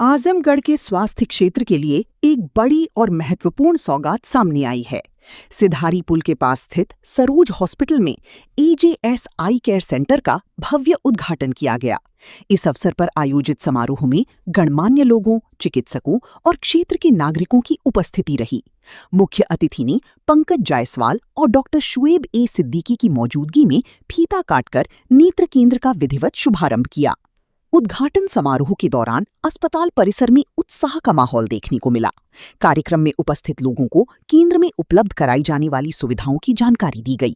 आजमगढ़ के स्वास्थ्य क्षेत्र के लिए एक बड़ी और महत्वपूर्ण सौगात सामने आई है। सिधारी पुल के पास स्थित सरोज हॉस्पिटल में एजेएस आई केयर सेंटर का भव्य उद्घाटन किया गया। इस अवसर पर आयोजित समारोह में गणमान्य लोगों, चिकित्सकों और क्षेत्र के नागरिकों की उपस्थिति रही। मुख्य अतिथि ने पंकज जायसवाल और डॉक्टर शुएब ए सिद्दीकी की मौजूदगी में फीता काटकर नेत्र केंद्र का विधिवत शुभारंभ किया। उद्घाटन समारोह के दौरान अस्पताल परिसर में उत्साह का माहौल देखने को मिला। कार्यक्रम में उपस्थित लोगों को केंद्र में उपलब्ध कराई जाने वाली सुविधाओं की जानकारी दी गई।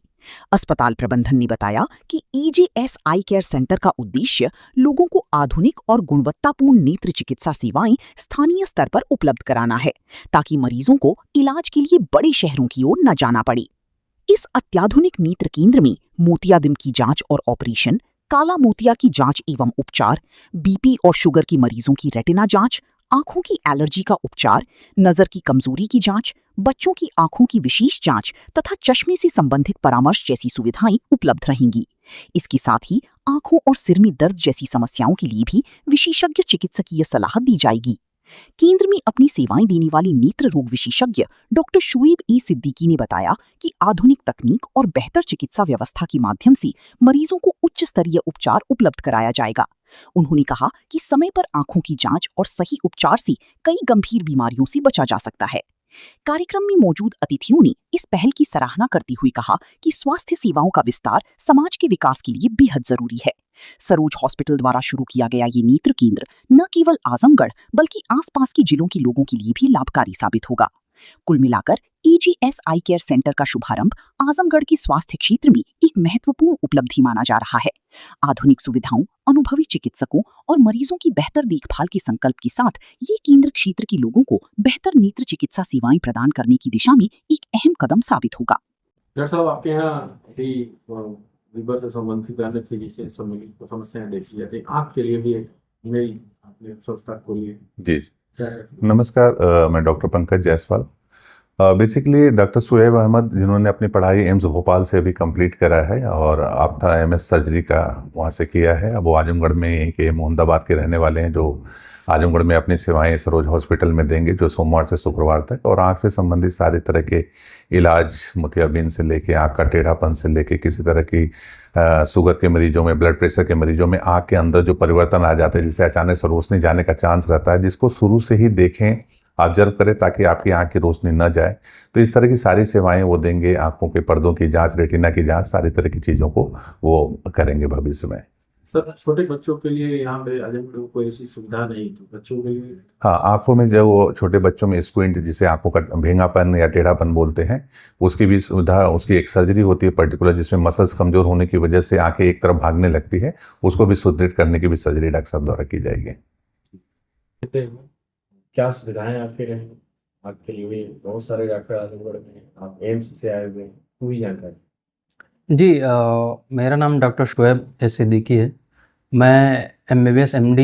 अस्पताल प्रबंधन ने बताया कि एजेएस आई केयर सेंटर का उद्देश्य लोगों को आधुनिक और गुणवत्तापूर्ण नेत्र चिकित्सा सेवाएं स्थानीय स्तर पर उपलब्ध कराना है, ताकि मरीजों को इलाज के लिए बड़े शहरों की ओर न जाना पड़े। इस अत्याधुनिक नेत्र केंद्र में मोतियाबिंद की जांच और ऑपरेशन, काला मोतिया की जांच एवं उपचार, बीपी और शुगर की मरीजों की रेटिना जांच, आंखों की एलर्जी का उपचार, नजर की कमजोरी की जांच, बच्चों की आंखों की विशेष जांच तथा चश्मे से संबंधित परामर्श जैसी सुविधाएं उपलब्ध रहेंगी। इसके साथ ही आंखों और सिर में दर्द जैसी समस्याओं के लिए भी विशेषज्ञ चिकित्सकीय सलाह दी जाएगी। केंद्र में अपनी सेवाएं देने वाले नेत्र रोग विशेषज्ञ डॉक्टर शुएब ए सिद्दीकी ने बताया कि आधुनिक तकनीक और बेहतर चिकित्सा व्यवस्था के माध्यम से मरीजों को उच्च स्तरीय उपचार उपलब्ध कराया जाएगा। उन्होंने कहा कि समय पर आंखों की जांच और सही उपचार से कई गंभीर बीमारियों से बचा जा सकता है। कार्यक्रम में मौजूद अतिथियों ने इस पहल की सराहना करते हुए कहा कि स्वास्थ्य सेवाओं का विस्तार समाज के विकास के लिए बेहद जरूरी है। सरोज हॉस्पिटल द्वारा शुरू किया गया ये नेत्र केंद्र न केवल आजमगढ़ बल्कि आसपास के जिलों के लोगों के लिए भी लाभकारी साबित होगा। कुल मिलाकर एजेएस आई केयर सेंटर का शुभारंभ आजमगढ़ के स्वास्थ्य क्षेत्र में एक महत्वपूर्ण उपलब्धि माना जा रहा है। आधुनिक सुविधाओं, अनुभवी चिकित्सकों और मरीजों की बेहतर देखभाल के संकल्प के साथ ये केंद्र क्षेत्र के लोगों को बेहतर नेत्र चिकित्सा सेवाएं प्रदान करने की दिशा में एक अहम कदम साबित होगा। डॉक्टर साहब, आपके यहाँ लिवर से संबंधित अन्य चिकित्सा संबंधित समस्याएं देखी जाती है, आँख के लिए भी एक नई आपने संस्था खोली है। जी, नमस्कार, मैं doctor Pankaj Jaiswal. Basically doctor Shoaib Ahmed, जिन्होंने अपनी पढ़ाई एम्स भोपाल से भी कंप्लीट करा है और आपथा एमएस सर्जरी का वहाँ से किया है। अब वो आजमगढ़ में यहीं के मोहम्मदाबाद के रहने वाले हैं, जो आजमगढ़ में अपनी सेवाएं सरोज हॉस्पिटल में देंगे, जो सोमवार से शुक्रवार तक। और आँख से संबंधित सारे तरह के इलाज, मोतियाबिंद से लेके आँख का टेढ़ापन से लेके किसी तरह की शुगर के मरीजों में, ब्लड प्रेशर के मरीजों में आँख के अंदर जो परिवर्तन आ जाते हैं, जिससे अचानक से रोशनी जाने का चांस रहता है, जिसको शुरू से ही देखें, ऑब्जर्व करें ताकि आपकी आँख की रोशनी न जाए। तो इस तरह की सारी सेवाएं वो देंगे। आँखों के पर्दों की जांच, रेटिना की जांच, सारी तरह की चीज़ों को वो करेंगे भविष्य में। सर, छोटे बच्चों के लिए यहाँ पे आजमगढ़ में कोई ऐसी सुविधा नहीं, तो बच्चों के लिए? हाँ, आँखों में जो वो छोटे बच्चों में स्क्विंट, जिसे आँखों का भेंगापन या टेढ़ापन बोलते हैं, उसकी भी सुविधा, उसकी एक सर्जरी होती है पर्टिकुलर, जिसमें मसल्स कमजोर होने की वजह से आँखें एक तरफ भागने लगती है, उसको भी सुदृढ़ करने की भी सर्जरी डॉक्टर साहब द्वारा की जाएगी। क्या सुविधाएं आपके लिए? बहुत सारे डॉक्टर आजमगढ़ में, आप एम्स से आए हुए, पूरी जानकारी। जी, मेरा नाम डॉक्टर शुएब ए सिद्दीकी है। मैं MBBS MD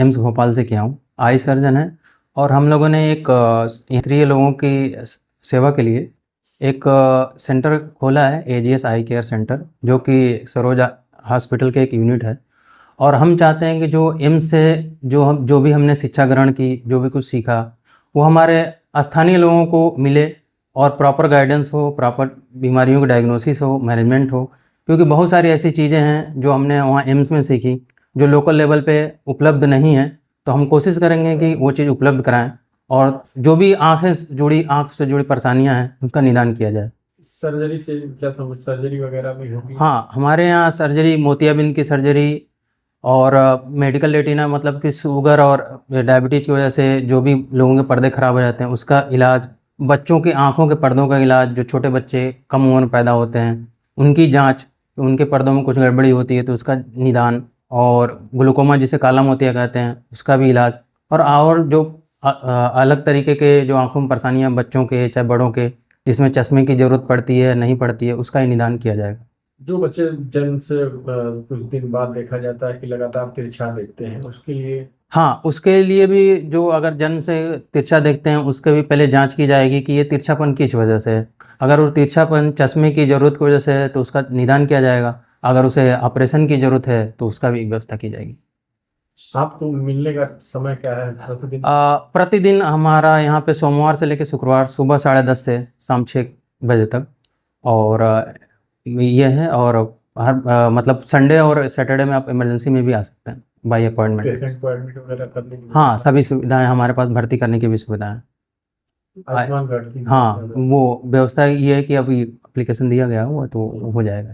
एम्स भोपाल से किया हूँ, आई सर्जन है। और हम लोगों ने एक नेत्रीय लोगों की सेवा के लिए एक सेंटर खोला है, एजेएस आई केयर सेंटर, जो कि सरोज हॉस्पिटल के एक यूनिट है। और हम चाहते हैं कि जो एम्स से जो भी हमने शिक्षा ग्रहण की, जो भी कुछ सीखा, वो हमारे स्थानीय लोगों को मिले और प्रॉपर गाइडेंस हो, प्रॉपर बीमारियों की डायग्नोसिस हो, मैनेजमेंट हो। क्योंकि बहुत सारी ऐसी चीज़ें हैं जो हमने वहाँ एम्स में सीखी, जो लोकल लेवल पे उपलब्ध नहीं है। तो हम कोशिश करेंगे कि वो चीज़ उपलब्ध कराएं और जो भी आँख से जुड़ी परेशानियाँ हैं, उनका निदान किया जाए। सर्जरी से क्या समझ, सर्जरी वगैरह भी होगी? हाँ, हमारे यहाँ सर्जरी, मोतियाबिंद की सर्जरी और मेडिकल रेटिना, मतलब कि शुगर और डायबिटीज़ की वजह से जो भी लोगों के पर्दे ख़राब हो जाते हैं, उसका इलाज, बच्चों की आँखों के पर्दों का इलाज, जो छोटे बच्चे कम उम्र में पैदा होते हैं उनकी जांच, उनके पर्दों में कुछ गड़बड़ी होती है तो उसका निदान, और ग्लूकोमा जिसे काला मोतिया कहते हैं, उसका भी इलाज, और जो अलग तरीके के जो आँखों में परेशानियाँ बच्चों के चाहे बड़ों के, जिसमें चश्मे की ज़रूरत पड़ती है नहीं पड़ती है, उसका ही निदान किया जाएगा। जो बच्चे जन्म से कुछ दिन बाद देखा जाता है कि लगातार तिरछा देखते हैं, उसके लिए? हाँ, उसके लिए भी, जो अगर जन्म से तिरछा देखते हैं, उसके भी पहले जांच की जाएगी कि ये तिरछापन किस वजह से है। अगर वो तिरछापन चश्मे की ज़रूरत की वजह से है तो उसका निदान किया जाएगा। अगर उसे ऑपरेशन की ज़रूरत है तो उसका भी व्यवस्था की जाएगी। आपको मिलने का समय क्या है प्रतिदिन? प्रतिदिन हमारा यहाँ पे सोमवार से लेकर शुक्रवार सुबह 10:30 से शाम 6 बजे तक, और ये है। और हर मतलब संडे और सैटरडे में आप इमरजेंसी में भी आ सकते हैं बाई अपॉइंटमेंट। पेशेंट को एडमिट वगैरह करने के लिए? हाँ, सभी सुविधाएं हमारे पास, भर्ती करने की भी सुविधाएं। आयुष्मान कार्ड की? हाँ, वो व्यवस्था ये है कि अभी एप्लीकेशन दिया गया हुआ तो हो जाएगा।